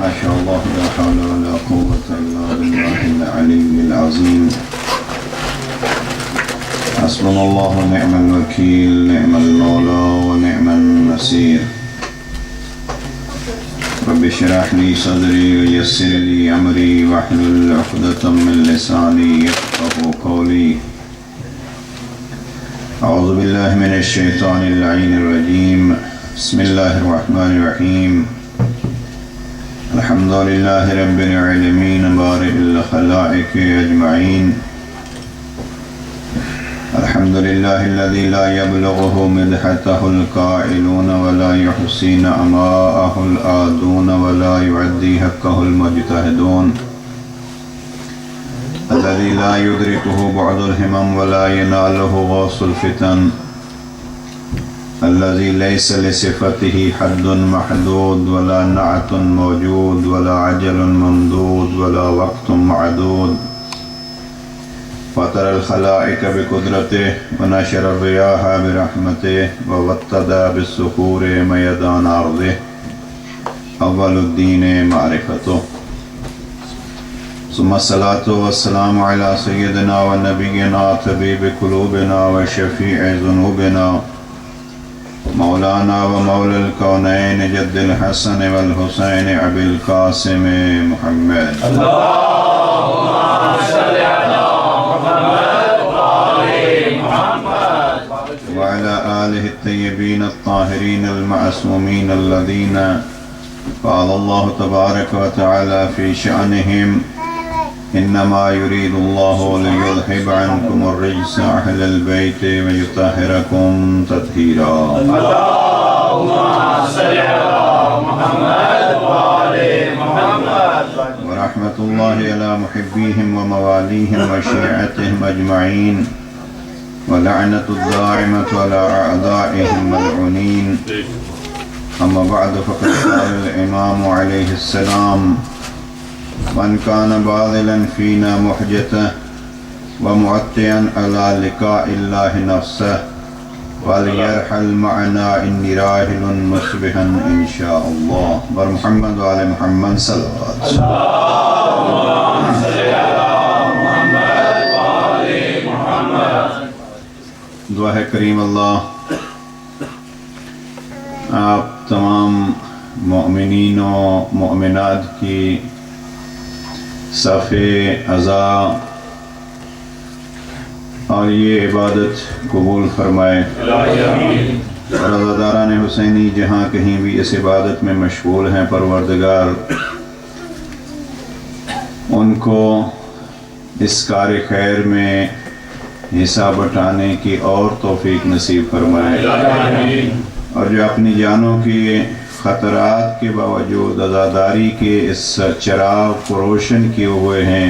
ما شاء الله لا حول ولا قوة إلا بالله العلي العظيم. حسبنا الله ونعم الوكيل، نعم المولى ونعم النصير. رب اشرح لي صدري ويسر لي أمري واحلل عقدة من لساني يفقهوا قولي. أعوذ بالله من الشيطان اللعين الرجيم. بسم الله الرحمن الرحيم. الحمد لله رب العالمين بارئ الخلائق أجمعين. الحمد لله الذي لا يبلغه مدحته القائلون ولا يحصي نعماءه الآدون ولا يعدي حقه المجتهدون. الذي لا يدركه بعد الهمم ولا يناله غوص الفتن. الذي ليس لصفته حد محدود ولا نعت موجود ولا عجل ممدود ولا وقت معدود. فطر الخلائق بقدرته ونشر الرياح برحمته ووطد بالصخور ميدان أرضه. أول الدين معرفته. ثم الصلاة والسلام على سيدنا ونبينا طبيب قلوبنا وشفيع ذنوبنا مولانا ومولى الكونين جد الحسن والحسين أبي القاسم محمد. اللهم صل على محمد وآل محمد وعلى آله الطيبين الطاهرين المعصومين الذين قال الله تبارك وتعالى في شأنهم إنما يريد الله ليذهب عنكم الرجس أهل البيت ويطهركم تطهيرا. اللهم صل على محمد وآل محمد. ورحمة الله على محبيهم ومواليهم وشيعتهم أجمعين ولعنة الدائمة على أعدائهم ملعونين. أما بعد فقد قال الإمام عليه السلام من كان باذلا فينا محجته ومعطيا على لقاء الله نفسه وليرحل معنا إني راحل مصبحا إن شاء الله. بر محمد وعلى محمد صلوات. اللهم صل على محمد وعلى محمد. دعا ہے کریم اللہ آپ تمام مؤمنین و مؤمنات کی صف عزا اور یہ عبادت قبول فرمائے. رضاداران حسینی جہاں کہیں بھی اس عبادت میں مشغول ہیں پروردگار ان کو اس کار خیر میں حصہ بٹانے کی اور توفیق نصیب فرمائے. اور جو اپنی جانوں کی خطرات کے باوجود عزاداری کے اس چراغ کو روشن کیے ہوئے ہیں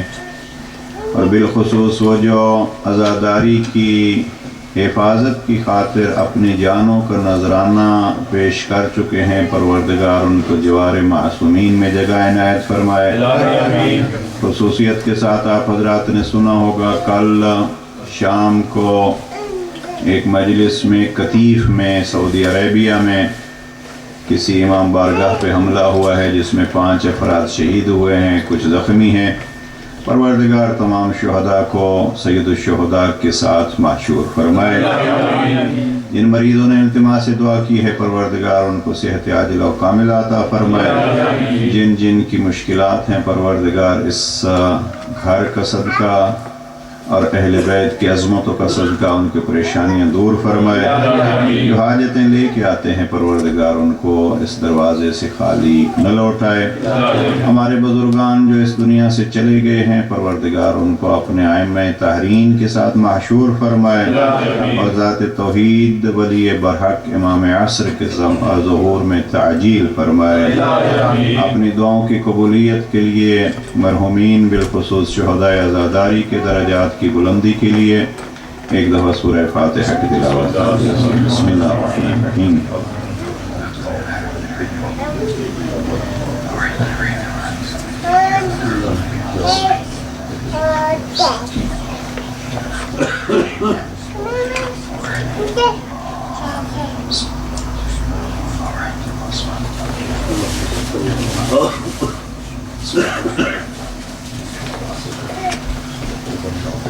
اور بالخصوص وہ جو عزاداری کی حفاظت کی خاطر اپنی جانوں کا نذرانہ پیش کر چکے ہیں پروردگار ان کو جوار معصومین میں جگہ عنایت فرمائے. خصوصیت کے ساتھ آپ حضرات نے سنا ہوگا کل شام کو ایک مجلس میں قطیف میں سعودی عربیہ میں کسی امام بارگاہ پہ حملہ ہوا ہے جس میں 5 افراد شہید ہوئے ہیں، کچھ زخمی ہیں. پروردگار تمام شہداء کو سید الشہداء کے ساتھ محشور فرمائے. جن مریضوں نے التماس سے دعا کی ہے پروردگار ان کو صحت عاجلہ و کاملہ عطا فرمائے. جن جن کی مشکلات ہیں پروردگار اس گھر کا صدقہ اور اہل بیت کی عظمتوں کا صدقہ ان کی پریشانیاں دور فرمائے. جو حاجتیں لے کے آتے ہیں پروردگار ان کو اس دروازے سے خالی نہ لوٹائے. ہمارے بزرگان جو اس دنیا سے چلے گئے ہیں پروردگار ان کو اپنے ائمہ طاہرین کے ساتھ محشور فرمائے اور ذات توحید ولی برحق امام عصر کے ظہور میں تعجیل فرمائے. اپنی دعاؤں کی قبولیت کے لیے مرحومین بالخصوص شہداء عزاداری کے درجات کی بلندی کے لیے ایک دفعہ سورہ فاتحہ کی تلاوت. بسم اللہ الرحمن الرحیم.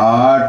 8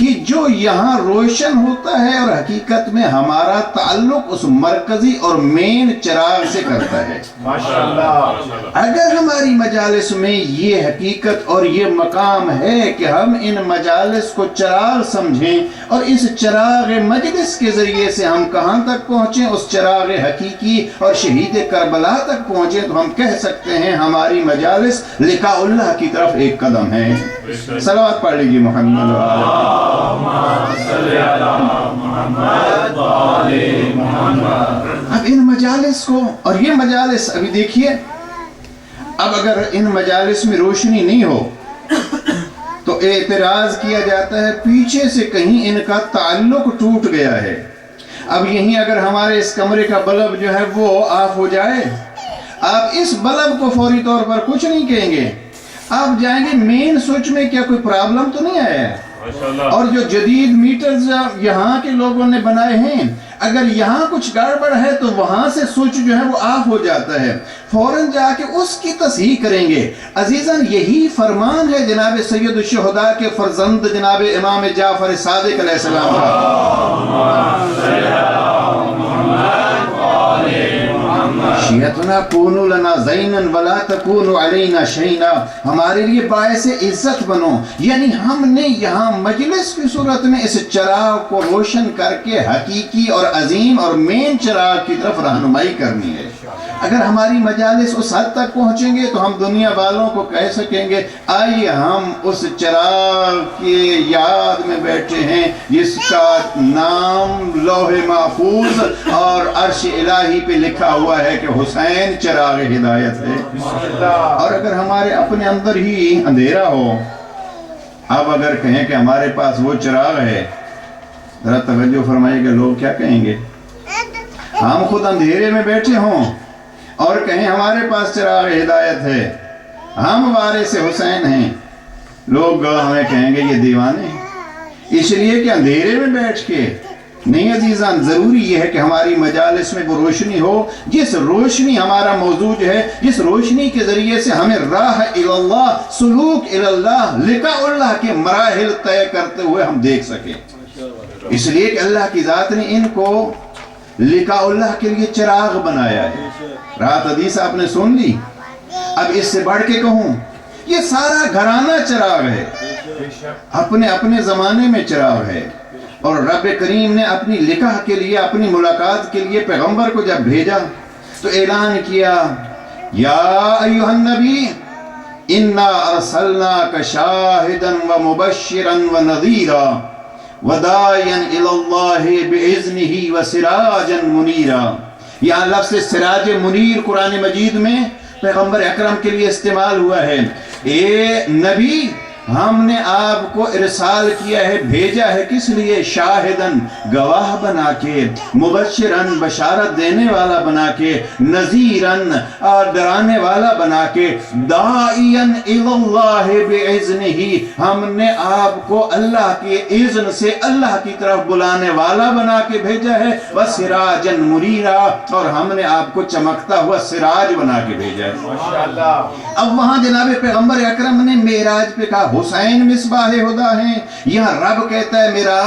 کہ جو یہاں روشن ہوتا ہے اور حقیقت میں ہمارا تعلق اس مرکزی اور مین چراغ سے کرتا ہے۔ اگر ہماری مجالس میں یہ حقیقت اور یہ مقام ہے کہ ہم ان مجالس کو چراغ سمجھیں اور اس چراغ مجلس کے ذریعے سے ہم کہاں تک پہنچیں، اس چراغ حقیقی اور شہید کربلا تک پہنچیں، تو ہم کہہ سکتے ہیں ہماری مجالس لقاء اللہ کی طرف ایک قدم ہے۔ صلوات پڑھ لیجیے محمد اب ان مجالس کو، اور یہ مجالس ابھی دیکھیے، اب اگر ان مجالس میں روشنی نہیں ہو تو اعتراض کیا جاتا ہے پیچھے سے کہیں ان کا تعلق ٹوٹ گیا ہے۔ اب یہیں اگر ہمارے اس کمرے کا بلب جو ہے وہ آف ہو جائے، آپ اس بلب کو فوری طور پر کچھ نہیں کہیں گے، آپ جائیں گے مین سوئچ میں کیا کوئی پرابلم تو نہیں آیا ہے؟ اور جو جدید میٹرز یہاں کے لوگوں نے بنائے ہیں، اگر یہاں کچھ گڑبڑ ہے تو وہاں سے سوئچ جو ہے وہ آف ہو جاتا ہے، فوراً جا کے اس کی تصحیح کریں گے۔ عزیزاً یہی فرمان ہے جناب سید الشہداء کے فرزند جناب امام جعفر صادق علیہ السلام کا، شیعتنا کونو لنا زینا ولا تکونو علینا شینا، ہمارے لیے باعث عزت بنو، یعنی ہم نے یہاں مجلس کی صورت میں اس چراغ کو روشن کر کے حقیقی اور عظیم اور مین چراغ کی طرف رہنمائی کرنی ہے۔ اگر ہماری مجالس اس حد تک پہنچیں گے تو ہم دنیا والوں کو کہہ سکیں گے آئیے ہم اس چراغ کی یاد میں بیٹھے ہیں جس کا نام لوح محفوظ اور عرش الہی پہ لکھا ہوا ہے کہ حسین چراغ ہدایت ہے۔ اور اگر ہمارے اپنے اندر ہی اندھیرا ہو، اب اگر کہیں کہ ہمارے پاس وہ چراغ ہے، ذرا توجہ فرمائیے کہ لوگ کیا کہیں گے؟ ہم خود اندھیرے میں بیٹھے ہوں اور کہیں ہمارے پاس چراغ ہدایت ہے، ہم وارث حسین ہیں، لوگ ہمیں کہیں گے یہ دیوانے ہیں، اس لیے کہ اندھیرے میں بیٹھ کے نہیں۔ عزیزان ضروری یہ ہے کہ ہماری مجالس میں وہ روشنی ہو جس روشنی ہمارا موضوع جو ہے، جس روشنی کے ذریعے سے ہمیں راہ اللہ، سلوک اللہ، لقاء اللہ کے مراحل طے کرتے ہوئے ہم دیکھ سکیں۔ اس لیے کہ اللہ کی ذات نے ان کو لقاء اللہ کے لیے چراغ بنایا ہے۔ رات حدیث آپ نے سن لی، اب اس سے بڑھ کے کہوں یہ سارا گھرانہ چراغ ہے، اپنے اپنے زمانے میں چراغ ہے۔ اور رب کریم نے اپنی لقاء کے لیے، اپنی ملاقات کے لیے پیغمبر کو جب بھیجا تو اعلان کیا یا ایھا النبی انا ارسلناک شاہدا ومبشرا ونذیرا وداعیا الی اللہ باذنہ وسراجا منیرا۔ یہاں لفظ سراج منیر قرآن مجید میں پیغمبر اکرم کے لیے استعمال ہوا ہے۔ اے نبی، ہم نے آپ کو ارسال کیا ہے، بھیجا ہے، کس لیے؟ شاہدن، گواہ بنا کے، مبشرن، بشارت دینے والا بنا کے، نذیرن، اور ڈرانے والا بنا کے، داعین الی اللہ باذنہ، ہم نے آپ کو اللہ کے اذن سے اللہ کی طرف بلانے والا بنا کے بھیجا ہے، وسراجا منیرا، اور ہم نے آپ کو چمکتا ہوا سراج بنا کے بھیجا ہے۔ اب وہاں جناب پیغمبر اکرم نے معراج پہ کہا حسین مصباح ہدا ہیں، یہاں رب کہتا ہے میرا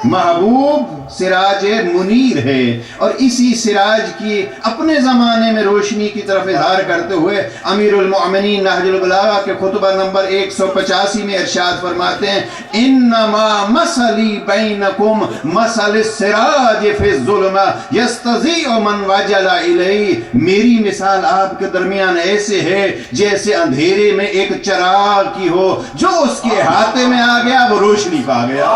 محبوب سراج منیر ہے، اور اسی سراج کی اپنے زمانے میں روشنی کی طرف اظہار کرتے ہوئے امیر المؤمنین نہج البلاغہ کے خطبہ نمبر 185 میں ارشاد فرماتے ہیں انما مثلی بینکم مثل السراج فی الظلمہ یستضیء من وجل الیہ، میری مثال آپ کے درمیان ایسے ہے جیسے اندھیرے میں ایک چراغ کی ہو، جو اس کے احاطے میں آ گیا وہ روشنی پا گیا۔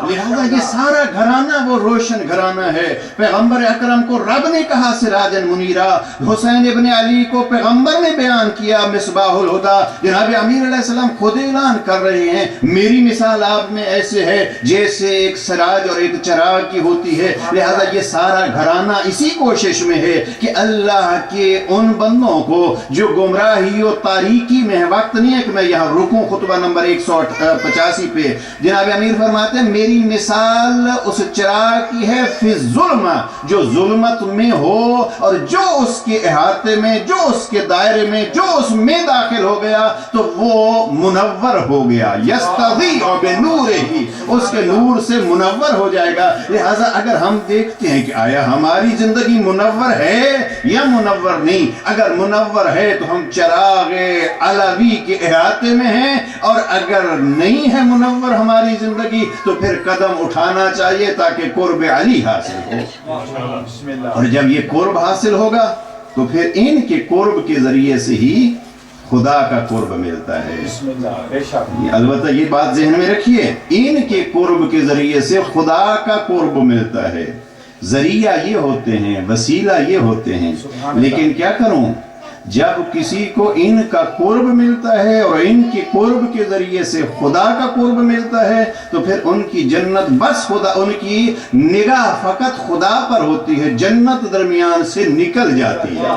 لہذا یہ سارا گھرانہ وہ روشن گھرانہ ہے۔ پیغمبر اکرم کو رب نے کہا سراجن منیرا، حسین ابن علی کو پیغمبر نے بیان کیا مصباح الہدا، جناب امیر علیہ السلام خود اعلان کر رہے ہیں میری مثال آپ میں ایسے ہے جیسے ایک سراج اور ایک چراغ کی ہوتی ہے۔ لہذا یہ سارا گھرانہ اسی کوشش میں ہے کہ اللہ کے ان بندوں کو جو گمراہی و تاریکی میں ہے، وقت نہیں ہے کہ میں یہاں رکوں، خطبہ نمبر 185 پہ جناب امیر فرماتے ہیں میری مثال اس چراغ کی ہے فی الظلم، جو ظلمت میں ہو اور جو اس کے احاطے میں، جو اس کے دائرے میں، جو اس میں داخل ہو گیا تو وہ منور ہو گیا، یستضیء بنورہ، اس کے نور سے منور ہو جائے گا۔ لہٰذا اگر ہم دیکھتے ہیں کہ آیا ہماری زندگی منور ہے یا منور نہیں، اگر منور ہے تو ہم چراغ علوی کے احاطے میں ہیں، اور اگر نہیں ہے منور ہماری زندگی تو پھر قدم اٹھانا چاہیے تاکہ قرب علی حاصل ہو، اور جب یہ قرب حاصل ہوگا تو پھر ان کے قرب کے ذریعے سے ہی خدا کا قرب ملتا ہے۔ البتہ یہ بات ذہن میں رکھیے، ان کے قرب کے ذریعے سے خدا کا قرب ملتا ہے، ذریعہ یہ ہوتے ہیں، وسیلہ یہ ہوتے ہیں، لیکن کیا کروں، جب کسی کو ان کا قرب ملتا ہے اور ان کے قرب کے ذریعے سے خدا کا قرب ملتا ہے تو پھر ان کی جنت بس خدا، ان کی نگاہ فقط خدا پر ہوتی ہے، جنت درمیان سے نکل جاتی ہے،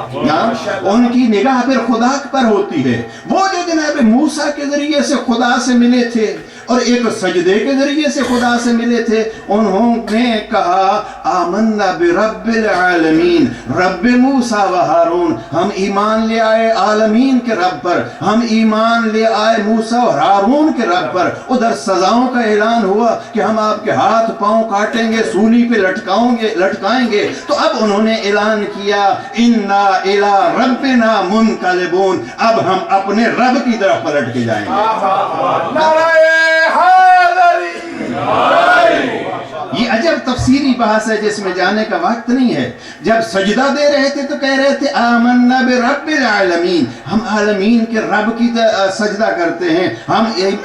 ان کی نگاہ پھر خدا پر ہوتی ہے۔ وہ جو جناب موسیٰ کے ذریعے سے خدا سے ملے تھے اور ایک سجدے کے ذریعے سے خدا سے ملے تھے، انہوں نے کہا آمنا برب العالمین، رب موسیٰ و ہارون، ہم ایمان لے آئے عالمین کے رب پر، ہم ایمان لے آئے موسیٰ اور ہارون کے رب پر۔ ادھر سزاؤں کا اعلان ہوا کہ ہم آپ کے ہاتھ پاؤں کاٹیں گے، سولی پہ لٹکائیں گے، تو اب انہوں نے اعلان کیا انا الی ربنا منقلبون، اب ہم اپنے رب کی طرف پلٹ کے جائیں گے۔ یہ عجب تفسیری بحث ہے جس میں جانے کا وقت نہیں ہے۔ جب سجدہ دے رہے تھے تو کہہ رہے تھے آمنا برب العالمین، ہم عالمین کے رب کی سجدہ کرتے ہیں، ہم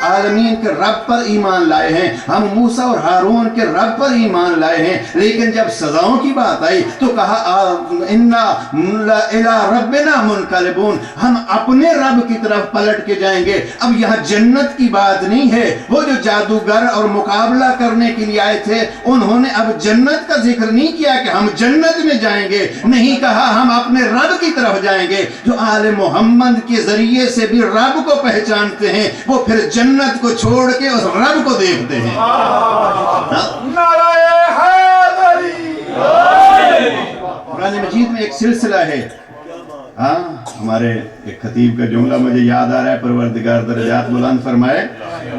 عالمین کے رب پر ایمان لائے ہیں، ہم موسیٰ اور ہارون کے رب پر ایمان لائے ہیں۔ لیکن جب سزاؤں کی بات آئی تو کہا انا الی ربنا منقلبون، ہم اپنے رب کی طرف پلٹ کے جائیں گے۔ اب یہاں جنت کی بات نہیں ہے، وہ جو جادوگر اور مقابلہ کرنے کے لیے آئے تھے انہوں نے اب جنت کا ذکر نہیں کیا کہ ہم جنت میں جائیں گے، نہیں کہا ہم اپنے رب کی طرف جائیں گے۔ جو آل محمد کے ذریعے سے بھی رب کو پہچانتے ہیں وہ پھر جنت کو چھوڑ کے اس رب کو دیکھتے ہیں۔ قرآن مجید میں ایک سلسلہ ہے، ہمارے ایک خطیب کا جملہ مجھے یاد آ رہا ہے، پروردگار درجات بلند فرمائے،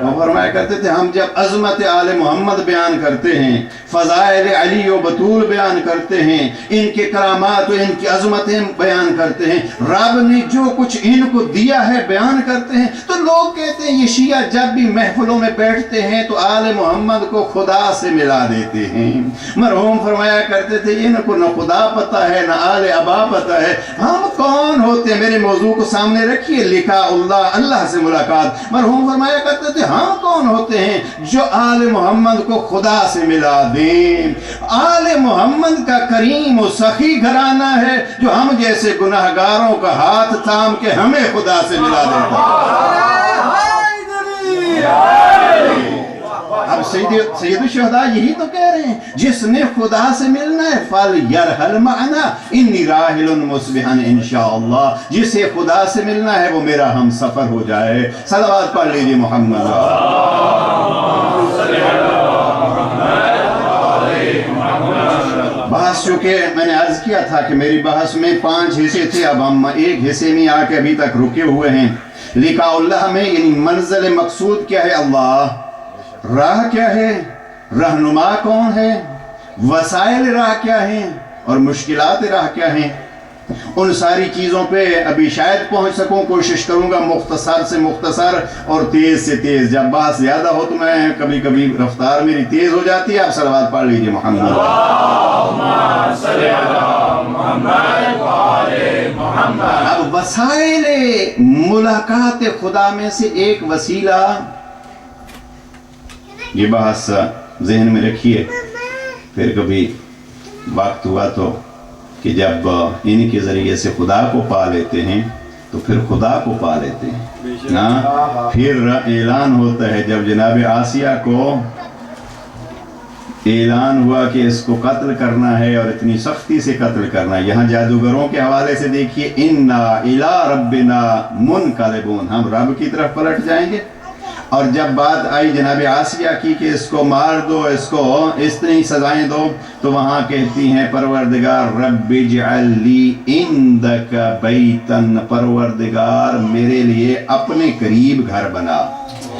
وہ فرمایا کرتے تھے ہم جب عظمت آل محمد بیان کرتے ہیں، فضائل علی و بطول بیان کرتے ہیں، ان کے کرامات و ان کی عظمتیں بیان کرتے ہیں، رب نے جو کچھ ان کو دیا ہے بیان کرتے ہیں، تو لوگ کہتے ہیں یہ شیعہ جب بھی محفلوں میں بیٹھتے ہیں تو آل محمد کو خدا سے ملا دیتے ہیں۔ مرحوم فرمایا کرتے تھے ان کو نہ خدا پتہ ہے نہ آل ابا پتہ ہے، ہم کون ہوتے ہیں؟ میرے موضوع کو سامنے رکھیے، لکھا اللہ، اللہ سے ملاقات۔ مرحوم فرمایا کرتے تھے ہم کون ہوتے ہیں جو آل محمد کو خدا سے ملا دیں؟ آل محمد کا کریم و سخی گھرانہ ہے جو ہم جیسے گناہگاروں کا ہاتھ تھام کے ہمیں خدا سے ملا دیتا ہے۔ اب سید الشہداء یہی تو کہہ رہے ہیں، جس نے خدا سے ملنا ہے فَلْيَرْحَلْ مَعَنَا إِنِّي رَاحِلٌ مُصْبِحًا انشاءاللہ، جسے خدا سے ملنا ہے وہ میرا ہم سفر ہو جائے۔ صلوات پڑھ لیجیے محمد۔ بحث چونکہ میں نے عرض کیا تھا کہ میری بحث میں 5 حصے تھے، اب ہم ایک حصے میں آ کے ابھی تک رکے ہوئے ہیں۔ لقاء اللہ میں یعنی منزل مقصود کیا ہے؟ اللہ۔ راہ کیا ہے؟ رہنما کون ہے؟ وسائل راہ کیا ہیں اور مشکلات راہ کیا ہیں؟ ان ساری چیزوں پہ ابھی شاید پہنچ سکوں، کوشش کروں گا مختصر سے مختصر اور تیز سے تیز۔ جب بات زیادہ ہو تو میں کبھی کبھی رفتار میری تیز ہو جاتی ہے۔ آپ صلوات پڑھ لیجیے محمد۔ اب وسائل ملاقات خدا میں سے ایک وسیلہ، یہ بحث ذہن میں رکھیے، پھر کبھی وقت ہوا تو کہ جب ان کے ذریعے سے خدا کو پا لیتے ہیں تو پھر خدا کو پا لیتے ہیں۔ پھر اعلان ہوتا ہے جب جناب آسیہ کو اعلان ہوا کہ اس کو قتل کرنا ہے اور اتنی سختی سے قتل کرنا ہے، یہاں جادوگروں کے حوالے سے دیکھیے اِنَّا إِلَىٰ رَبِّنَا مُنْقَلِبُونَ، ہم رب کی طرف پلٹ جائیں گے۔ اور جب بات آئی جناب آسیہ کی کہ اس کو مار دو، اس کو اتنی سزائیں دو، تو وہاں کہتی ہیں پروردگار رب اجعل لی عندک بیتن، پروردگار میرے لیے اپنے قریب گھر بنا۔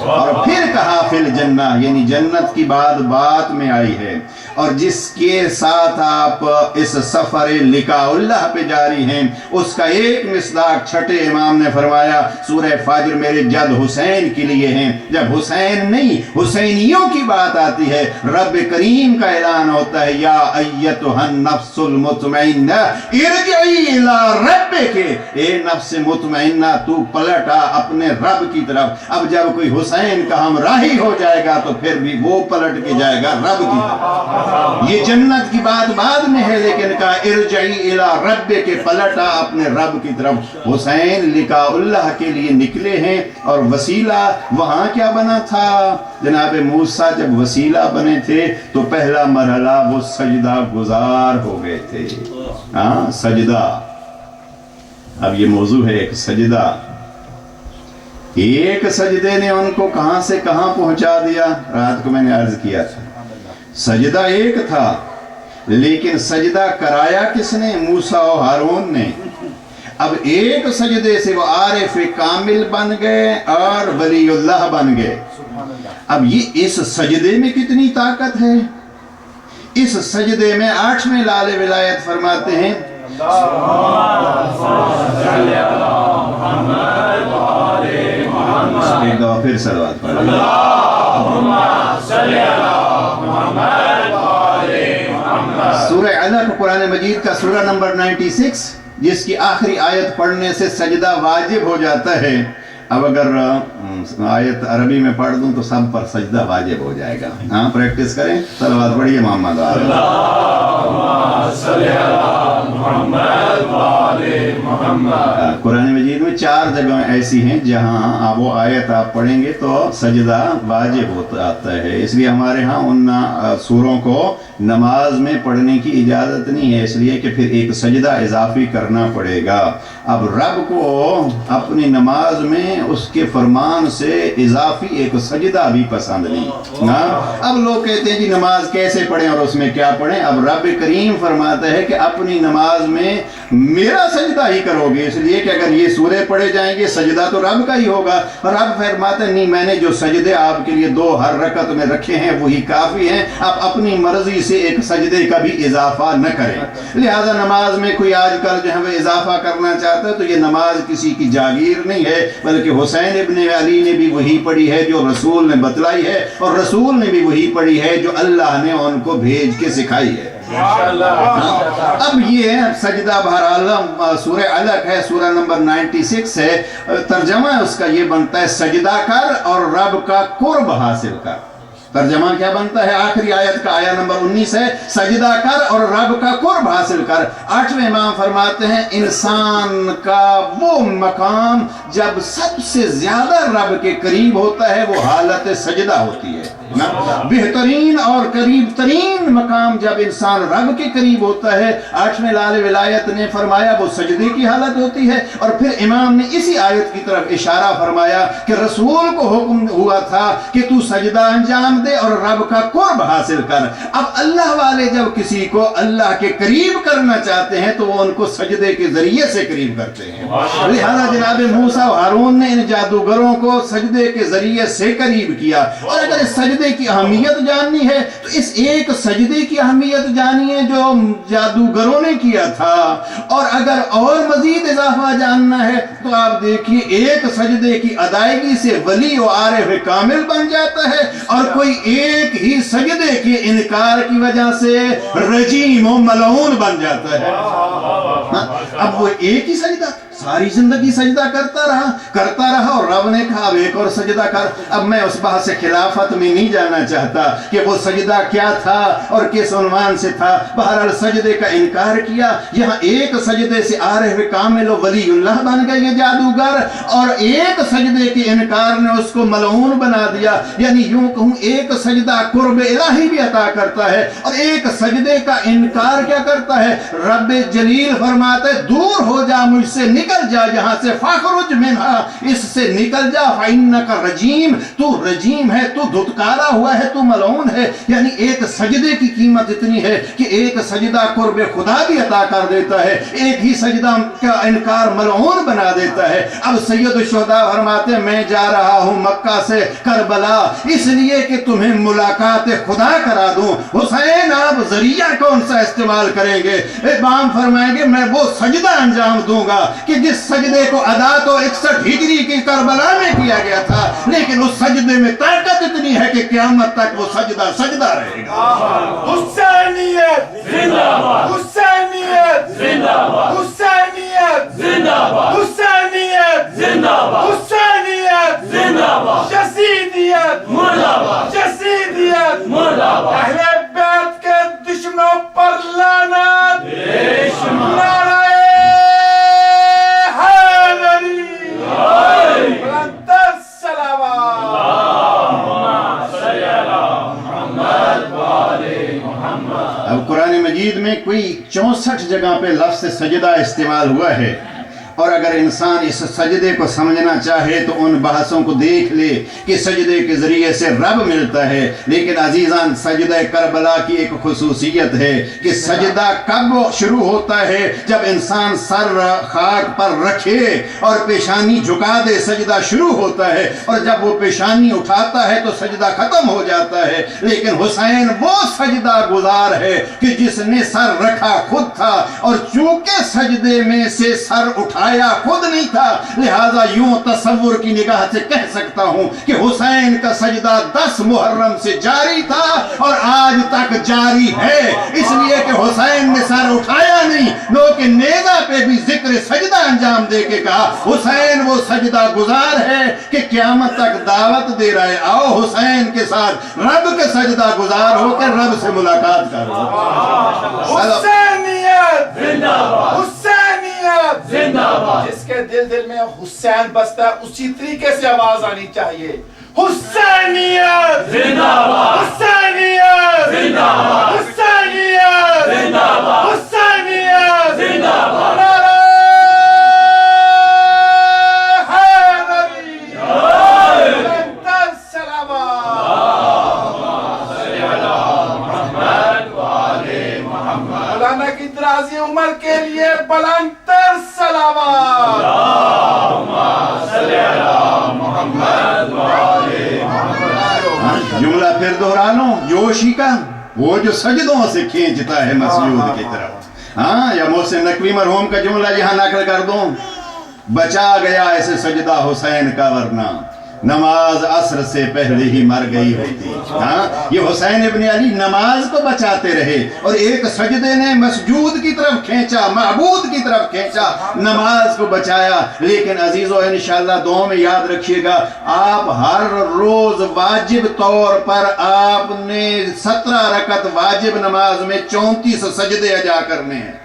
اور پھر کہا فی الجنہ، یعنی جنت کی بات میں آئی ہے۔ اور جس کے ساتھ آپ اس سفر لقاء اللہ پہ جاری ہیں، اس کا ایک مصداق چھٹے امام نے فرمایا سورہ فجر میرے جد حسین کے لیے ہیں۔ جب حسین نہیں حسینیوں کی بات آتی ہے، رب کریم کا اعلان ہوتا ہے یا ایتھا النفس المطمئنہ ارجعی الی ربک، اے نفس مطمئنہ تو پلٹا اپنے رب کی طرف۔ اب جب کوئی حسین کا ہمراہی ہو جائے گا تو پھر بھی وہ پلٹ کے جائے گا رب کی طرف۔ یہ جنت کی بات بعد میں ہے، لیکن کہا ارجعی الی ربک کے پلٹا اپنے رب کی طرف۔ حسین لقاء اللہ کے لیے نکلے ہیں، اور وسیلہ وہاں کیا بنا تھا؟ جناب موسیٰ جب وسیلہ بنے تھے تو پہلا مرحلہ وہ سجدہ گزار ہو گئے تھے۔ ہاں سجدہ، اب یہ موضوع ہے ایک سجدہ۔ ایک سجدے نے ان کو کہاں سے کہاں پہنچا دیا؟ رات کو میں نے عرض کیا تھا سجدہ ایک تھا، لیکن سجدہ کرایا کس نے؟ موسیٰ و ہارون نے۔ اب ایک سجدے سے وہ عارف کامل بن گئے اور ولی اللہ بن گئے۔ اب یہ اس سجدے میں کتنی طاقت ہے؟ اس سجدے میں 8ویں لال ولایت فرماتے ہیں ایک دفعہ پھر صلوات پڑھ سورہ علق قرآن مجید کا سورہ نمبر 96، جس کی آخری آیت پڑھنے سے سجدہ واجب ہو جاتا ہے۔ اب اگر آیت عربی میں پڑھ دوں تو سب پر سجدہ واجب ہو جائے گا۔ ہاں پریکٹس کریں، صلوات پڑھیے محمد قرآن مجید میں 4 جگہیں ایسی ہیں جہاں وہ آیت آپ پڑھیں گے تو سجدہ واجب ہوتا ہے۔ اس لیے ہمارے ہاں ان سوروں کو نماز میں پڑھنے کی اجازت نہیں ہے، اس لیے کہ پھر ایک سجدہ اضافی کرنا پڑے گا۔ اب رب کو اپنی نماز میں اس کے فرمان سے اضافی ایک سجدہ بھی پسند نہیں۔ اب لوگ کہتے ہیں جی نماز کیسے پڑھیں اور اس میں کیا پڑھیں؟ اب رب کریم فرماتا ہے کہ اپنی نماز میں میرا سجدہ ہی کرو گے، اس لیے کہ اگر یہ سورے پڑھے جائیں گے سجدہ تو رب کا ہی ہوگا۔ اور رب فرماتا ہے نہیں، میں نے جو سجدے آپ کے لیے 2 ہر رکعت میں رکھے ہیں وہی کافی ہیں، آپ اپنی مرضی سے ایک سجدے کا بھی اضافہ نہ کریں۔ لہذا نماز میں کوئی آج کل جو ہے وہ اضافہ کرنا چاہتا ہے تو یہ نماز کسی کی جاگیر نہیں ہے، بلکہ حسین ابن علی نے بھی وہی پڑھی ہے جو رسول نے بتلائی ہے، اور رسول نے بھی وہی پڑھی ہے جو اللہ نے ان کو بھیج کے سکھائی ہے۔ اب یہ سجدہ بہرحال سورہ علق ہے، سورہ نمبر 96 ہے، ترجمہ اس کا یہ بنتا ہے سجدہ کر اور رب کا قرب حاصل کر۔ ترجمہ کیا بنتا ہے؟ آخری آیت کا آیہ نمبر 19 ہے سجدہ کر اور رب کا قرب حاصل کر۔ 8ویں امام فرماتے ہیں انسان کا وہ مقام جب سب سے زیادہ رب کے قریب ہوتا ہے وہ حالت سجدہ ہوتی ہے۔ بہترین اور قریب ترین مقام جب انسان رب کے قریب ہوتا ہے، 8ویں لال ولایت نے فرمایا وہ سجدے کی حالت ہوتی ہے۔ اور پھر امام نے اسی آیت کی طرف اشارہ فرمایا کہ رسول کو حکم ہوا تھا کہ تو سجدہ انجام دے اور رب کا قرب حاصل کر۔ اب اللہ والے جب کسی کو اللہ کے قریب کرنا چاہتے ہیں تو وہ ان کو سجدے کے ذریعے سے قریب کرتے ہیں۔ لہذا جناب موسیٰ و ہارون نے ان جادوگروں کو سجدے کے ذریعے سے قریب کیا۔ اور اگر اس سجدے کی اہمیت جاننی ہے تو اس ایک سجدے کی اہمیت جانیے جو جادوگروں نے کیا تھا، اور اگر اور مزید اضافہ جاننا ہے تو آپ دیکھیے ایک سجدے کی ادائیگی سے ولی و عارف کامل بن جاتا ہے، اور کوئی ایک ہی سجدے کے انکار کی وجہ سے رجیم و ملعون بن جاتا ہے۔ اب وہ ایک ہی سجدہ ساری زندگی سجدہ کرتا رہا اور رب نے کہا اب ایک اور سجدہ کر۔ اب میں اس بحث سے خلافت میں نہیں جانا چاہتا کہ وہ سجدہ کیا تھا اور کس عنوان سے تھا، بہرحال سجدے کا انکار کیا۔ یہاں ایک سجدے سے عارف کامل و ولی اللہ بن گئے یہ جادوگر، اور ایک سجدے کے انکار نے اس کو ملعون بنا دیا۔ یعنی یوں کہوں ایک سجدہ قرب الہی بھی عطا کرتا ہے اور ایک سجدے کا انکار کیا کرتا ہے؟ رب جلیل فرماتا ہے دور ہو جا مجھ سے، نکل نکل جا یہاں سے، فاخرج منہا، اس سے نکل جا، فإنک رجیم، تو رجیم ہے، تو دھتکارا ہوا ہے، تو ملعون ہے۔ یعنی ایک سجدے کی قیمت اتنی ہے کہ ایک سجدہ قرب خدا بھی عطا کر دیتا ہے، ایک ہی سجدہ کا انکار ملعون بنا دیتا ہے۔ اب سید الشہداء فرماتے ہیں میں جا رہا ہوں مکہ سے کربلا اس لیے کہ تمہیں ملاقات خدا کرا دوں۔ حسین آپ ذریعہ کون سا استعمال کریں گے؟ امام فرمائیں گے میں وہ سجدہ انجام دوں گا کہ جس سجدے کو ادا تو 61 ہجری کی کربلا میں کیا گیا تھا، لیکن اس سجدے میں طاقت اتنی ہے کہ قیامت تک وہ سجدہ سجدہ رہے گا۔ حسینیت زندہ باد، حسینیت زندہ باد، حسینیت زندہ باد، حسینیت زندہ باد، حسینیت زندہ باد، یزیدیت مرد آباد، یزیدیت مرد آباد، اہل بیت کے دشمنوں پر لعنت، نعرہ حیدری، بلند الصلوات، اب قرآن مجید میں کوئی 64 جگہ پہ لفظ سجدہ استعمال ہوا ہے، اور اگر انسان اس سجدے کو سمجھنا چاہے تو ان بحثوں کو دیکھ لے کہ سجدے کے ذریعے سے رب ملتا ہے۔ لیکن عزیزان سجدہ کربلا کی ایک خصوصیت ہے کہ سجدہ کب شروع ہوتا ہے؟ جب انسان سر خاک پر رکھے اور پیشانی جھکا دے سجدہ شروع ہوتا ہے، اور جب وہ پیشانی اٹھاتا ہے تو سجدہ ختم ہو جاتا ہے۔ لیکن حسین وہ سجدہ گزار ہے کہ جس نے سر رکھا خود تھا، اور چونکہ سجدے میں سے سر اٹھایا خود نہیں تھا، لہذا یوں تصور کی نگاہ سے کہہ سکتا ہوں کہ حسین کا سجدہ 10 محرم سے جاری تھا اور آج تک جاری ہے، اس لیے کہ حسین نے سر اٹھایا نہیں، بلکہ نیزہ پہ بھی ذکر سجدہ انجام دے کے کہا حسین وہ سجدہ گزار ہے کہ قیامت تک دعوت دے رہا ہے آؤ حسین کے ساتھ رب کے سجدہ گزار ہو کے رب سے ملاقات کرو۔ حسینیت زندہ باد، حسینیت زندہ باد، جس کے دل میں حسین بستا ہے اسی طریقے سے آواز آنی چاہیے، حسینیت زندہ باد، حسینیت زندہ باد، حسینیت زندہ باد، حسینیت زندہ باد، نعرہ حیدری، بلند الصلوات، مولانا کی درازی عمر کے لیے بلند تر صلوات، جملہ پھر دہرا لوں جوشی کا، وہ جو سجدوں سے کھینچتا ہے مسجود کی طرف۔ ہاں یا محسن نقوی مرحوم کا جملہ یہاں نقل کر دوں، بچا گیا ایسے سجدہ حسین کا ورنہ نماز عصر سے پہلے ہی مر گئی ہوتی۔ ہاں یہ حسین ابن علی نماز کو بچاتے رہے اور ایک سجدے نے مسجود کی طرف کھینچا، معبود کی طرف کھینچا، نماز کو بچایا۔ لیکن عزیزو انشاءاللہ دعاؤں میں یاد رکھیے گا، آپ ہر روز واجب طور پر آپ نے 17 رکعت واجب نماز میں 34 سجدے ادا کرنے ہیں۔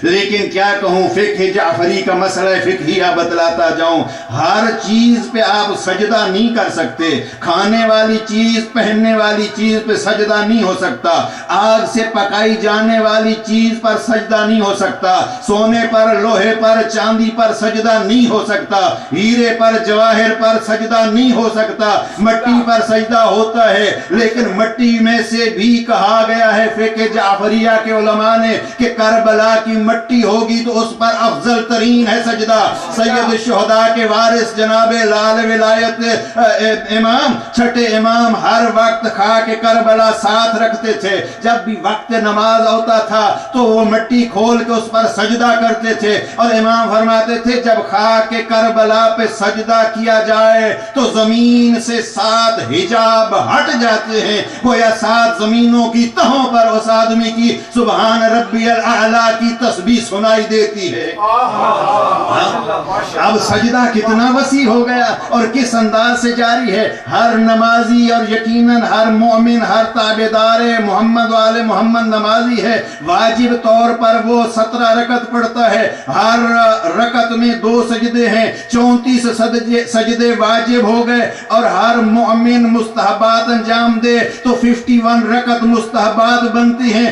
لیکن کیا کہوں فقہ جعفری کا مسئلہ فقہیہ بتلاتا جاؤں، ہر چیز پہ آپ سجدہ نہیں کر سکتے، کھانے والی چیز پہننے والی چیز پہ سجدہ نہیں ہو سکتا، آگ سے پکائی جانے والی چیز پر سجدہ نہیں ہو سکتا، سونے پر لوہے پر چاندی پر سجدہ نہیں ہو سکتا، ہیرے پر جواہر پر سجدہ نہیں ہو سکتا، مٹی پر سجدہ ہوتا ہے۔ لیکن مٹی میں سے بھی کہا گیا ہے فقہ جعفریہ کے علماء نے کہ کربلا کی مٹی ہوگی تو اس پر افضل ترین ہے سجدہ۔ سید الشہداء کے وارث جناب لال ولایت امام چھٹے امام ہر وقت خاک کربلا ساتھ رکھتے تھے، جب بھی وقت نماز ہوتا تھا تو وہ مٹی کھول کے اس پر سجدہ کرتے تھے، اور امام فرماتے تھے جب خاک کربلا پہ سجدہ کیا جائے تو زمین سے 7 حجاب ہٹ جاتے ہیں، گویا 7 زمینوں کی تہوں پر اس آدمی کی سبحان ربی الاعلیٰ کی تسبیح سنائی دیتی ہے۔ اب سجدہ کتنا وسیع ہو گیا اور کس انداز سے جاری ہے۔ ہر نمازی اور یقیناً ہر مومن، ہر تابعدار محمد والے محمد نمازی ہے، واجب طور پر وہ 17 رکعت پڑھتا ہے، ہر رکعت میں 2 سجدے ہیں، 34 سجدے واجب ہو گئے، اور ہر مومن مستحبات انجام دے تو 51 رکعت مستحبات بنتی ہیں،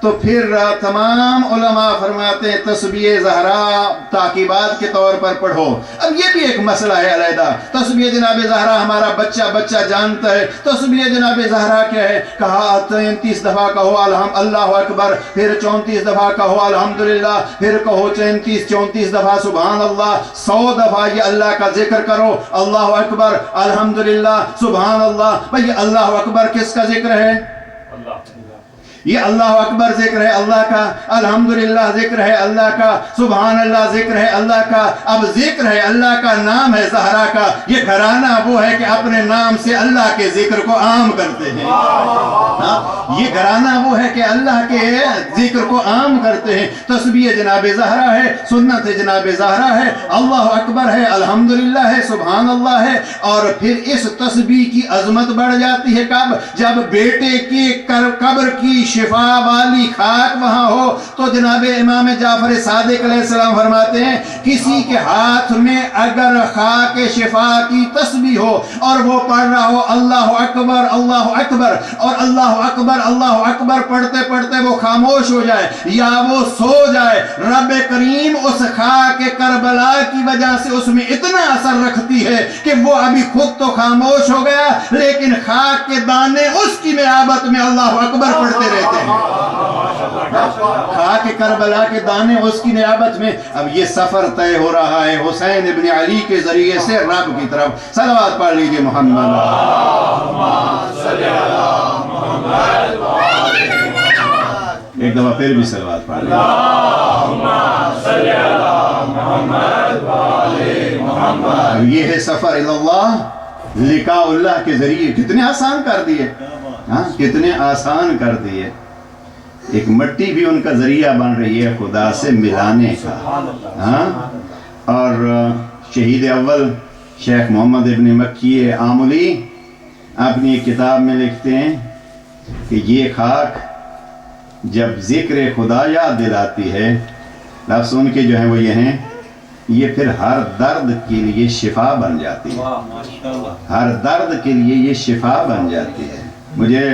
تو پھر تمام علماء فرماتے ہیں تسبیح زہرا تاکیبات کے طور پر پڑھو. اب یہ بھی ایک مسئلہ ہے علیحدہ. تسبیح جناب زہرا ہمارا بچہ جانتا ہے. تسبیح جناب زہرا کیا ہے؟ کہا 33 دفعہ کہو اللہ اکبر، پھر 34 دفعہ کہو الحمدللہ، پھر کہو 34 دفعہ سبحان اللہ، 100 دفعہ یہ اللہ کا ذکر کرو. اللہ اکبر، الحمدللہ، سبحان اللہ. بھئی اللہ اکبر کس کا ذکر ہے؟ یہ اللہ اکبر ذکر ہے اللہ کا، الحمدللہ ذکر ہے اللہ کا، سبحان اللہ ذکر ہے اللہ کا. اب ذکر ہے اللہ کا، نام ہے زہرا کا. یہ گھرانہ وہ ہے کہ اپنے نام سے اللہ کے ذکر کو عام کرتے ہیں. یہ گھرانہ وہ ہے کہ اللہ کے ذکر کو عام کرتے ہیں. تسبیح جناب زہرا ہے، سنت جناب زہرا ہے، اللہ اکبر ہے، الحمدللہ ہے، سبحان اللہ ہے. اور پھر اس تسبیح کی عظمت بڑھ جاتی ہے کب؟ جب بیٹے کی قبر کی شفا والی خاک وہاں ہو. تو جناب امام جعفر صادق علیہ السلام فرماتے ہیں کسی کے ہاتھ میں اگر خاک شفا کی تسبیح ہو اور وہ پڑھ رہا ہو اللہ اکبر اللہ اکبر، اور اللہ اکبر پڑھتے پڑھتے وہ خاموش ہو جائے یا وہ سو جائے، رب کریم اس خاک کربلا کی وجہ سے اس میں اتنا اثر رکھتی ہے کہ وہ ابھی خود تو خاموش ہو گیا لیکن خاک کے دانے اس کی نعابت میں اللہ اکبر پڑھتے رہتے ہیں. خاک کربلا کے دانے اس کی نعابت میں. اب یہ سفر طے ہو رہا ہے حسین ابن علی کے ذریعے سے رب کی طرف. صلوات پڑھ لیجئے محمد. ایک دفعہ پھر بھی صلوات پڑھ لیجئے. اب یہ ہے سفر اللہ، لقاء اللہ کے ذریعے. کتنے آسان کر دیے، کتنے آسان کر دیے. ایک مٹی بھی ان کا ذریعہ بن رہی ہے خدا سے ملانے کا. اور شہید اول شیخ محمد ابن مکی آملی اپنی ایک کتاب میں لکھتے ہیں کہ یہ خاک جب ذکر خدا یاد دلاتی ہے، لفظ ان کے جو ہیں وہ یہ ہیں، یہ پھر ہر درد کے لیے شفا بن جاتی ہے. ہر درد کے لیے یہ شفا بن جاتی ہے. مجھے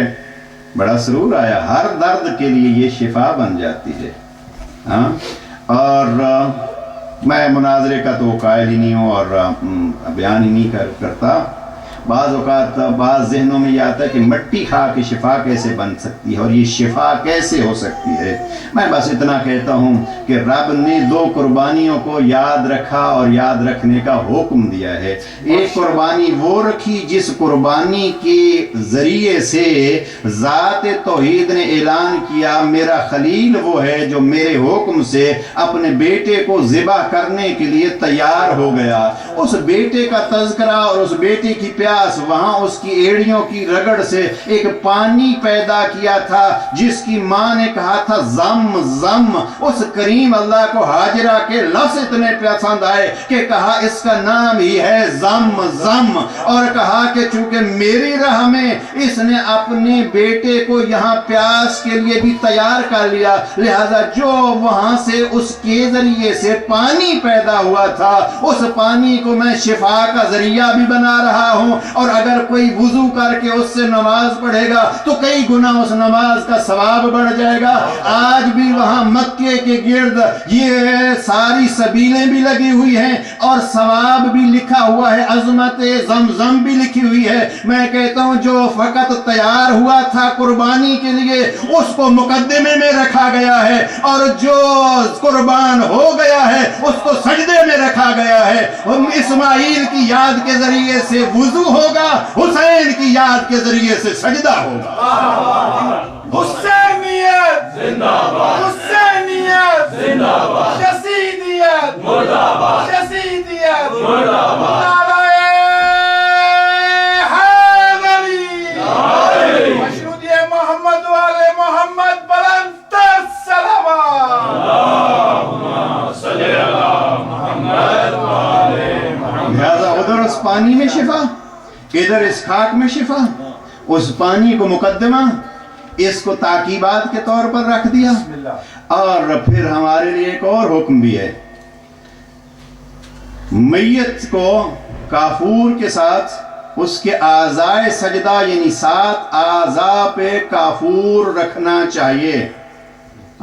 بڑا سرور آیا، ہر درد کے لیے یہ شفا بن جاتی ہے. اور میں مناظرے کا تو قائل ہی نہیں ہوں اور بیان ہی نہیں کرتا. بعض اوقات بعض ذہنوں میں یہ آتا ہے کہ مٹی کھا کے شفا کیسے بن سکتی ہے اور یہ شفا کیسے ہو سکتی ہے. میں بس اتنا کہتا ہوں کہ رب نے 2 قربانیوں کو یاد رکھا اور یاد رکھنے کا حکم دیا ہے. ایک قربانی وہ رکھی جس قربانی کے ذریعے سے ذات توحید نے اعلان کیا میرا خلیل وہ ہے جو میرے حکم سے اپنے بیٹے کو ذبح کرنے کے لیے تیار ہو گیا. اس بیٹے کا تذکرہ اور اس بیٹے کی پیار وہاں اس کی ایڑیوں کی رگڑ سے ایک پانی پیدا کیا تھا جس کی ماں نے کہا تھا زم زم. اس کریم اللہ کو ہاجرہ کے لفظ اتنے پسند آئے کہ کہا اس کا نام ہی ہے زم زم، اور کہا کہ چونکہ میری راہ میں اس نے اپنے بیٹے کو یہاں پیاس کے لیے بھی تیار کر لیا، لہذا جو وہاں سے اس کے ذریعے سے پانی پیدا ہوا تھا اس پانی کو میں شفا کا ذریعہ بھی بنا رہا ہوں. اور اگر کوئی وضو کر کے اس سے نماز پڑھے گا تو کئی گنا اس نماز کا ثواب بڑھ جائے گا. آج بھی وہاں مکے کے گرد یہ ساری سبیلیں بھی لگی ہوئی ہیں اور ثواب بھی لکھا ہوا ہے، عظمت زمزم بھی لکھی ہوئی ہے. میں کہتا ہوں جو فقط تیار ہوا تھا قربانی کے لیے اس کو مقدمے میں رکھا گیا ہے اور جو قربان ہو گیا ہے اس کو سجدے میں رکھا گیا ہے. اسماعیل کی یاد کے ذریعے سے وضو ہوگا، حسین کی یاد کے ذریعے سے سجدہ ہوگا. حسینیت زندہ باد، حسینیت زندہ باد، شسیدیت مردہ باد، شسیدیت مردہ باد. نعرہ حیدری، مشروطیہ محمد والے محمد بلندتر صلوات. اللہم صلی علی محمد والے محمد. لہذا ادھر اس پانی میں شفا، ادھر اس خاک میں شفا. اس پانی کو مقدمہ، اس کو تاکیبات کے طور پر رکھ دیا. اور پھر ہمارے لیے ایک اور حکم بھی ہے، میت کو کافور کے ساتھ اس کے اعضائے سجدہ یعنی 7 اعضاء پہ کافور رکھنا چاہیے.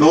2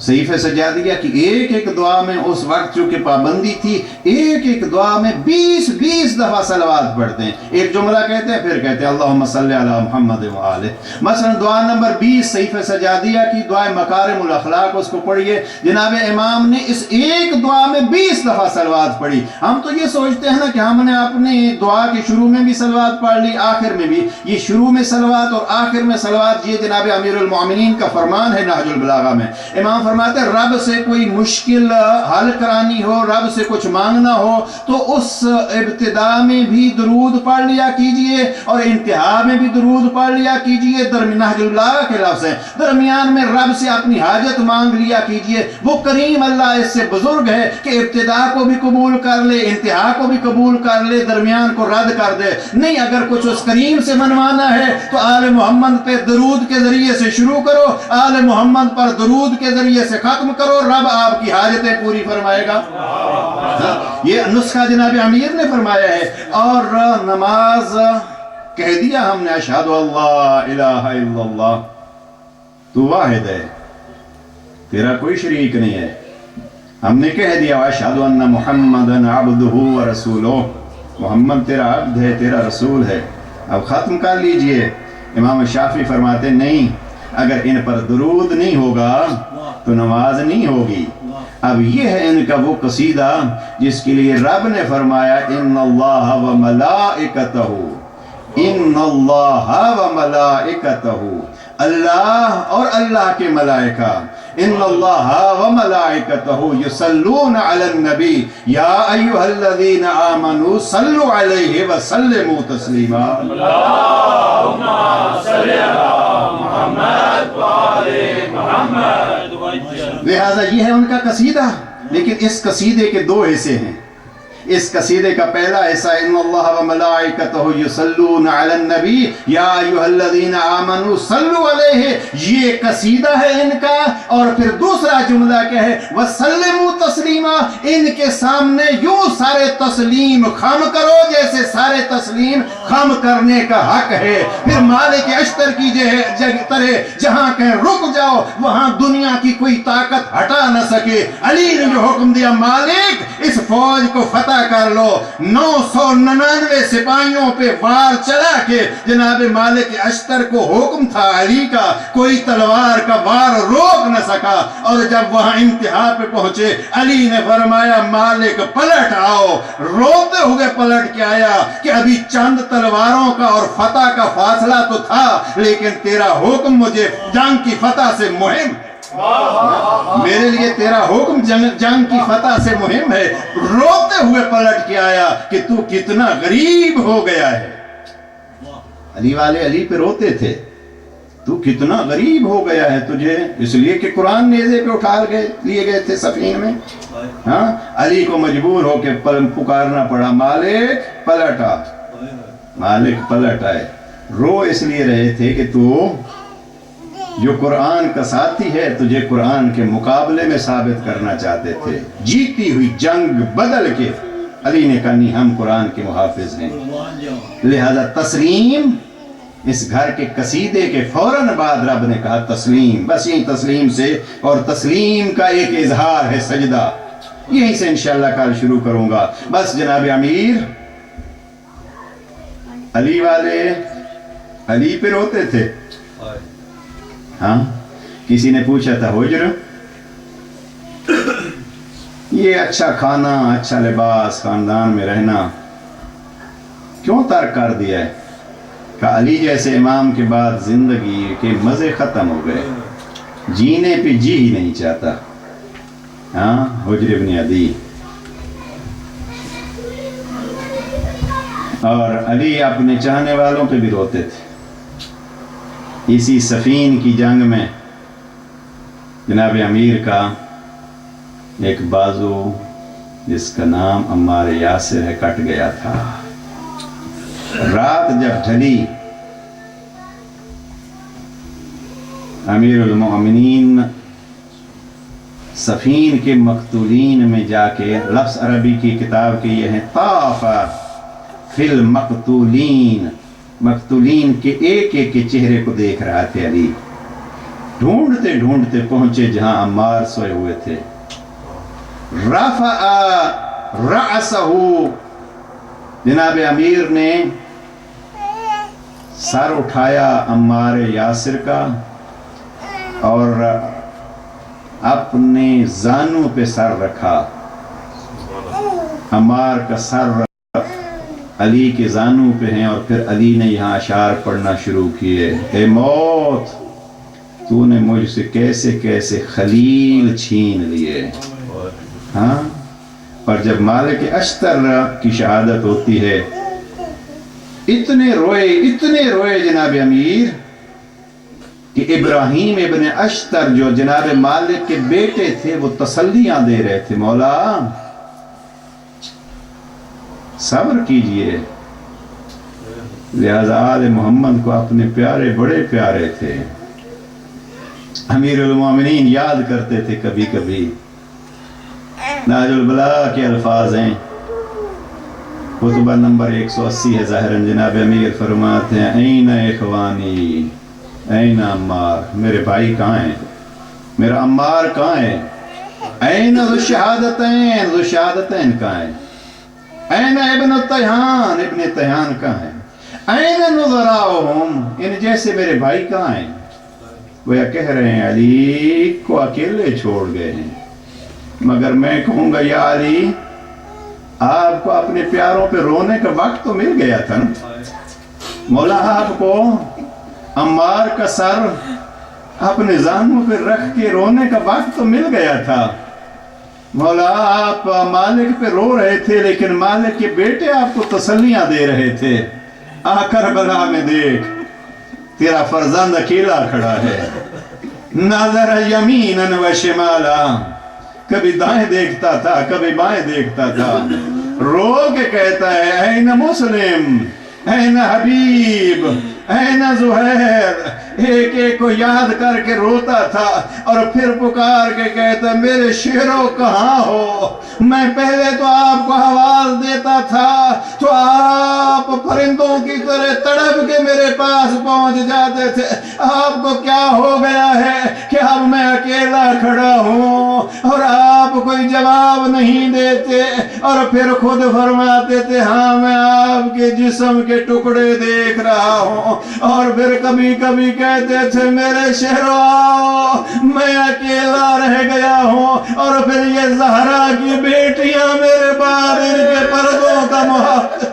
صحیفہ سجادیہ کی ایک ایک دعا میں اس وقت چونکہ پابندی تھی، ایک ایک دعا میں 20 دفعہ صلوات پڑھتے ہیں. ایک جملہ کہتے ہیں پھر کہتے ہیں اللہم صلی علی محمد و آلہ. مثلا دعا نمبر 20 صحیفہ سجادیہ کی دعائے مکارم الاخلاق، اس کو پڑھیے. جناب امام نے اس ایک دعا میں 20 دفعہ صلوات پڑھی. ہم تو یہ سوچتے ہیں نا کہ ہم نے اپنی دعا کے شروع میں بھی صلوات پڑھ لی، آخر میں بھی. یہ شروع میں صلوات اور آخر میں صلوات، یہ جناب امیر المومنین کا فرمان ہے نہج البلاغہ میں. امام فرماتے ہیں رب سے کوئی مشکل حل کرانی ہو، رب سے کچھ مانگنا ہو تو اس ابتدا میں بھی درود پڑھ لیا کیجئے اور انتہا میں بھی درود پڑھ لیا کیجئے. نہج البلاغہ کے لفظ ہیں، درمیان میں رب سے اپنی حاجت مانگ لیا کیجئے. وہ کریم اللہ اس سے بزرگ ہے کہ ابتدا کو بھی قبول کر لے، انتہا کو بھی قبول کر لے، درمیان کو رد کر دے. نہیں، اگر کچھ اس کریم سے منوانا ہے تو آل محمد پہ درود کے ذریعے سے شروع کرو، آل محمد پر درود کے ذریعے سے ختم کرو، رب آپ کی حاجتیں پوری فرمائے گا. یہ نسخہ جناب امیر نے فرمایا ہے. اور نماز کہہ دیا ہم نے اشہد اللہ الہ الا اللہ، تو واحد ہے، تیرا کوئی شریک نہیں ہے. ہم نے کہہ دیا اشہد ان محمدن عبدہ و رسولہ، محمد تیرا عبد ہے، تیرا رسول ہے. اب ختم کر لیجئے. امام شافعی فرماتے نہیں، اگر ان پر درود نہیں ہوگا تو نماز نہیں ہوگی. اب یہ ہے ان کا وہ قصیدہ جس کے لیے رب نے فرمایا ان اللہ و ملائکتہ، ان اللہ و ملائکتہ، اللہ اور اللہ کے ملائکہ، ان اللہ و ملائکتہ یصلون علی النبی یا ایھا الذین آمنوا صلوا علیہ وسلموا تسلیما. اللہم صل علی محمد و آل محمد. لہذا یہ ہے ان کا قصیدہ. لیکن اس قصیدے کے دو حصے ہیں. اس قصیدے کا پہلا حصہ ان اللہ و ملائکتہ یصلون علی النبی یا ایھا الذین آمنوا صلوا علیہ، یہ قصیدہ ہے ان کا. اور پھر دوسرا جملہ کیا ہے وسلموا تسلیما، ان کے سامنے یوں سارے تسلیم خم کرو جیسے سارے تسلیم خم کرنے کا حق ہے. پھر مالک اشتر کی طرح جہاں کہیں رک جاؤ وہاں دنیا کی کوئی طاقت ہٹا نہ سکے. علی نے جو حکم دیا مالک اس فوج کو فتح کر لو، 999 سپاہیوں پہ وار چلا کے جناب مالک اشتر کو حکم تھا علی کا، کوئی تلوار کا وار روک نہ سکا. اور جب وہاں انتہا پہ پہنچے علی نے فرمایا مالک پلٹ آؤ. روتے ہوئے پلٹ کے آیا کہ ابھی چند تلواروں کا اور فتح کا فاصلہ تو تھا لیکن تیرا حکم مجھے جنگ کی فتح سے مہم، میرے لیے تیرا حکم جنگ کی فتح سے مہم ہے. روتے ہوئے پلٹ کے آیا کہ تو کتنا غریب ہو گیا ہے. علی والے علی پہ روتے تھے، تو کتنا غریب ہو گیا ہے تجھے، اس لیے کہ قرآن نیزے پہ اٹھا لیے گئے تھے سفین میں. ہاں علی کو مجبور ہو کے پکارنا پڑا مالک پلٹ آ، مالک پلٹ آئے. رو اس لیے رہے تھے کہ تو جو قرآن کا ساتھی ہے تجھے قرآن کے مقابلے میں ثابت کرنا چاہتے تھے. جیتی ہوئی جنگ بدل کے علی نے کہا نہیں ہم قرآن کے محافظ ہیں. لہذا تسلیم، اس گھر کے قصیدے کے فوراً بعد رب نے کہا تسلیم. بس یہی تسلیم سے، اور تسلیم کا ایک اظہار ہے سجدہ. یہیں سے انشاءاللہ کل شروع کروں گا. بس جناب امیر علی والے علی پہ روتے تھے. ہاں کسی نے پوچھا تھا حجر، یہ اچھا کھانا اچھا لباس خاندان میں رہنا کیوں ترک کر دیا ہے؟ کہ علی جیسے امام کے بعد زندگی کے مزے ختم ہو گئے، جینے پہ جی ہی نہیں چاہتا. ہاں حجر ابن عدی. اور علی اپنے چاہنے والوں پہ بھی روتے تھے. اسی سفین کی جنگ میں جناب امیر کا ایک بازو جس کا نام عمار یاسر ہے کٹ گیا تھا. رات جب ڈھلی امیر المؤمنین سفین کے مقتولین میں جا کے، لفظ عربی کی کتاب کے یہ ہیں طاف فی المقتولین، مقتولین کے ایک ایک کے چہرے کو دیکھ رہا تھے علی. ڈھونڈتے ڈھونڈتے پہنچے جہاں عمار سوئے ہوئے تھے. رفع رأسہ، جناب امیر نے سر اٹھایا عمار یاسر کا اور اپنے زانوں پہ سر رکھا. عمار کا سر علی کے زانوں پہ ہیں اور پھر علی نے یہاں اشعار پڑھنا شروع کیے. اے موت، تو نے مجھ سے کیسے کیسے خلیل چھین لیے. ہاں، اور جب مالک اشتر کی شہادت ہوتی ہے، اتنے روئے جناب امیر کہ ابراہیم ابن اشتر جو جناب مالک کے بیٹے تھے وہ تسلیاں دے رہے تھے، مولا صبر کیجئے. لہذا آل محمد کو اپنے پیارے بڑے پیارے تھے. امیر المومنین یاد کرتے تھے کبھی کبھی. ناج البلاغہ کے الفاظ ہیں، خطبہ نمبر 180 ہے ظاہراً. جناب امیر فرماتے ہیں این اخوانی این عمار، میرے بھائی کہاں ہیں، میرا عمار کہاں ہے. این ذو شہادتین کہاں ہے. این ابن التیہان، ابن تیہان کہاں ہے. این نظراؤہم، ان جیسے میرے بھائی کہاں ہیں. وہ یہ کہہ رہے ہیں علی کو اکیلے چھوڑ گئے ہیں. مگر میں کہوں گا یا علی، آپ کو اپنے پیاروں پہ رونے کا وقت تو مل گیا تھا نا. مولا آپ کو عمار کا سر اپنے زانوں پہ رکھ کے رونے کا وقت تو مل گیا تھا. مولا آپ مالک پہ رو رہے تھے لیکن مالک کے بیٹے آپ کو تسلیاں دے رہے تھے. کربلا میں دیکھ، تیرا فرزند اکیلا کھڑا ہے. نظر یمیناً و شمالا، کبھی دائیں دیکھتا تھا کبھی بائیں دیکھتا تھا. رو کے کہتا ہے این مسلم، این حبیب، این زہیر. ایک ایک کو یاد کر کے روتا تھا اور پھر پکار کے کہتا میرے شیرو کہاں ہو. میں پہلے تو آپ کو آواز دیتا تھا تو آپ پرندوں کی طرح تڑپ کے میرے پاس پہنچ جاتے تھے. آپ کو کیا ہو گیا ہے کہ اب میں اکیلا کھڑا ہوں اور آپ کوئی جواب نہیں دیتے. اور پھر خود فرماتے تھے ہاں میں آپ کے جسم کے ٹکڑے دیکھ رہا ہوں. اور پھر کبھی کبھی کہتے تھے میرے شہرو آؤ، میں اکیلا رہ گیا ہوں. اور پھر یہ زہرا کی بیٹیاں میرے بعد ان کے پردوں کا محافظ.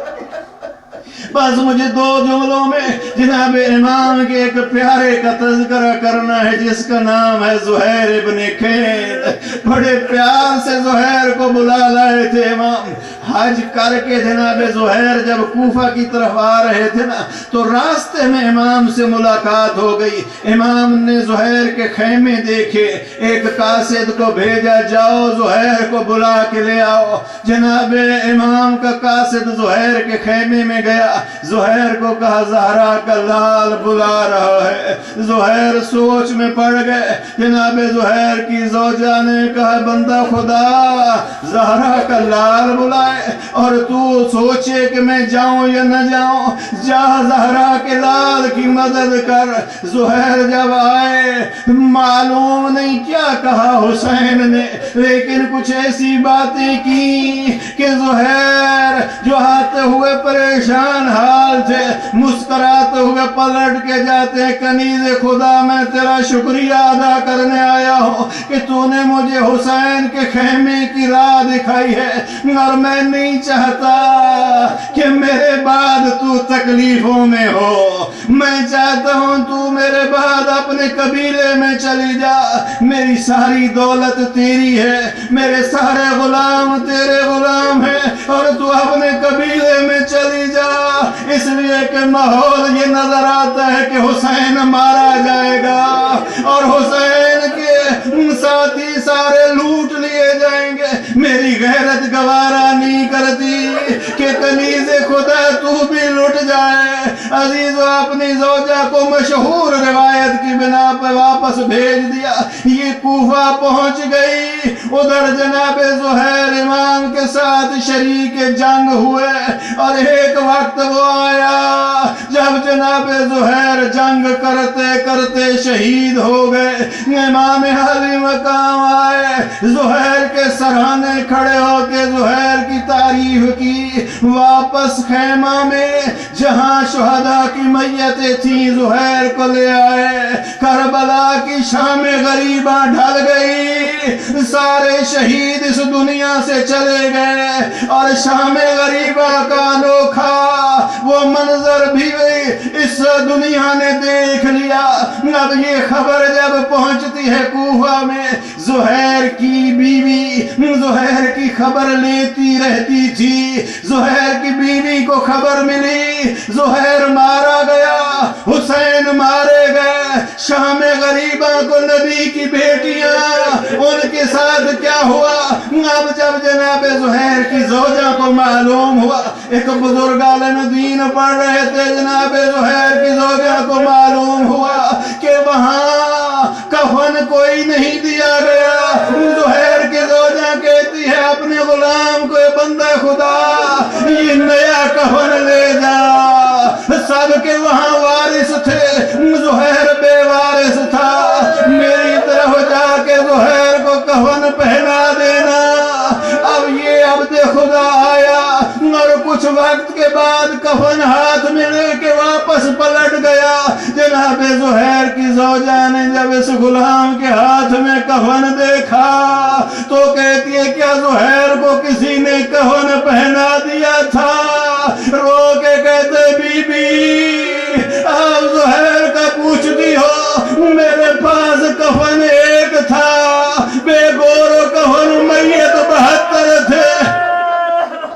بس مجھے دو جملوں میں جناب امام کے ایک پیارے کا تذکرہ کرنا ہے جس کا نام ہے زہیر ابن کھیل. بڑے پیار سے زہیر کو بلا لائے تھے امام. حج کر کے جناب زہیر جب کوفہ کی طرف آ رہے تھے نا تو راستے میں امام سے ملاقات ہو گئی. امام نے زہیر کے خیمے دیکھے، ایک قاصد کو بھیجا جاؤ زہیر کو بلا کے لے آؤ. جناب امام کا قاصد زہیر کے خیمے میں گیا. زہیر کو کہا زہرا کا لال بلا رہا ہے. زہیر سوچ میں پڑ گئے. جناب زہیر کی زوجہ نے کہا بندہ خدا، زہرا کا لال بلائے اور تو سوچے کہ میں جاؤں یا نہ جاؤں. جا زہرا کے لال کی مدد کر. زہیر جب آئے معلوم نہیں کیا کہا حسین نے، لیکن کچھ ایسی باتیں کی کہ زہیر جو آتے ہوئے پریشان حال تھے مسکراتے ہوئے پلٹ کے جاتے ہیں کنیز خدا میں تیرا شکریہ ادا کرنے آیا ہوں کہ تو نے مجھے حسین کے خیمے کی راہ دکھائی ہے. اور میں نہیں چاہتا کہ میرے بعد تو تکلیفوں میں ہو. میں چاہتا ہوں تو میرے بعد اپنے قبیلے میں چلی جا. میری ساری دولت تیری ہے، میرے سارے غلام تیرے غلام ہیں اور تو اپنے قبیلے میں چلی جا. اس لیے کہ ماحول یہ نظر آتا ہے کہ حسین مارا جائے گا اور حسین کے ساتھی سارے لوٹ لیے جائیں گے. میری غیرت گوارا نہیں کرتی کہ کنیز خدا تو بھی لٹ جائے. عزیز اپنی زوجہ کو مشہور روایت کی بنا پہ واپس بھیج دیا. یہ کوفہ پہنچ گئی. ادھر جناب زہیر امام کے ساتھ شریک جنگ ہوئے اور ایک وقت وہ آیا جب جناب زہیر جنگ کرتے کرتے شہید ہو گئے. امام علی مقام آئے, زہیر کے سرانے کھڑے ہو کے زہیر کی تعریف کی. واپس خیمہ میں جہاں شہداء کی میتیں تھیں زہیر کو لے آئے. کربلا کی شام غریبہ ڈھل گئی, سارے شہید اس دنیا سے چلے گئے اور شام غریبہ کا انوکھا وہ منظر بھی اس دنیا نے دیکھ لیا. اب یہ خبر جب پہنچتی ہے کوفہ میں, زہیر کی بیوی زہیر کی خبر لیتی رہتی تھی. زہیر کی بیوی کو خبر ملی زہیر مارا گیا, حسین مارے گئے. شام غریبہ کو نبی کی بیٹیاں ان کے ساتھ کیا ہوا. اب جب جناب زہیر کی زوجہ کو معلوم ہوا, ایک بزرگ عالم دین پڑھ رہے تھے, جناب زہیر کی زوجہ کو معلوم ہوا کہ وہاں کفن کوئی نہیں دیا گیا. زہیر کی زوجہ کہتی ہے اپنے غلام کو, بندہ خدا یہ نیا کفن لے جا. سب کے وہاں وارث تھے, زہیر بے وارث تھا. میری طرف جا کے زہیر کو کفن پہنا دینا. اب یہ عبد خدا آیا اور کچھ وقت کے بعد کفن ہاتھ میں لے کے واپس پلٹ گیا. جناب زہیر کی زوجہ نے جب اس غلام کے ہاتھ میں کفن دیکھا تو کہتی ہے کیا زہیر کو کسی نے کفن پہنا دیا تھا. رو کے کہتے بی بی آپ زہیر کا پوچھتی ہو, میرے پاس کفن ایک تھا, بے گور و کفن میت 72 تھے.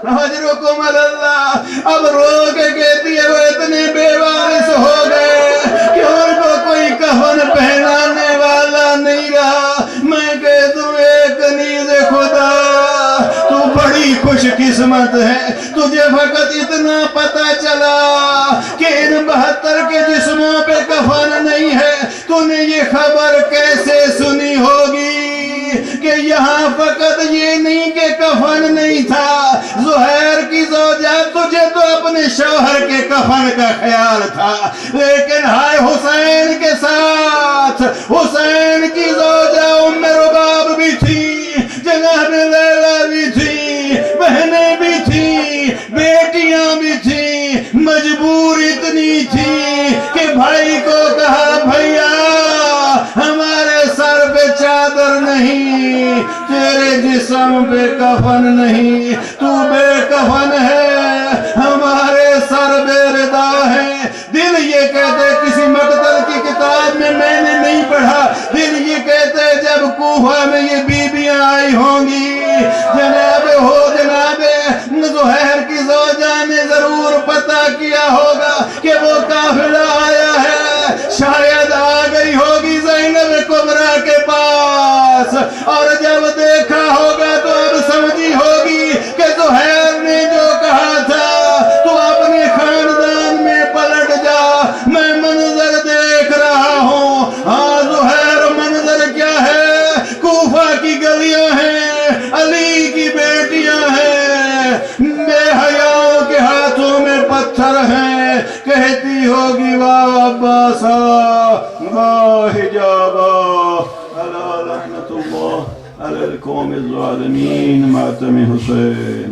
حجرکم اللہ. اب رو کے کہتی ہے وہ اتنے بے وارث ہو گئے کہ ان کو کوئی کفن پہنانے والا نہیں رہا. میں کہتا ہوں ایک نیز خدا تو بڑی خوش قسمت ہے, تجھے فقط اتنا پتا چلا کہ ان 72 کے جسموں پہ کفن نہیں ہے. تو نے یہ خبر کیسے سنی ہوگی کہ یہاں فقط یہ نہیں کہ کفن نہیں تھا. زہیر کی زوجہ تجھے تو اپنے شوہر کے کفن کا خیال تھا, لیکن ہائے حسین کے ساتھ حسین کی زوجہ ام رباب بھی تھی, جناب لیلا بھی تھی, بہنیں بھی تھی, بیٹیاں بھی تھی. مجبور اتنی تھی کہ بھائی کو کہا بھیا ہمارے سر پہ چادر نہیں, تیرے جسم پہ کفن نہیں, تو بے کفن ہے, ہمارے سر بے ردا ہے. دل یہ کہتے, کسی مقتل کی کتاب میں نے نہیں پڑھا, دل یہ کہتے جب کوفہ میں یہ بیویاں آئی ہوں گی جناب زہیر کی زوجہ نے ضرور پتہ کیا ہوگا کہ وہ قافلہ آیا ہے, شاید آ گئی ہوگی زینب کبریٰ کے پاس, اور جب دیکھا ہوگا تو اب سمجھی ہوگی کہ زہیر نے جو کہا تھا تو اپنے خاندان میں پلٹ جا, میں منظر دیکھ رہا ہوں. ہاں زہیر منظر کیا ہے, کوفہ کی گلیاں ہیں, علی کی بیٹیاں ہیں, بے حیاؤں کے ہاتھوں میں پتھر ہیں. کہتی ہوگی واہ عباسا واہ حجابا علی لعنت اللہ علی القوم الظالمین ماتم حسین.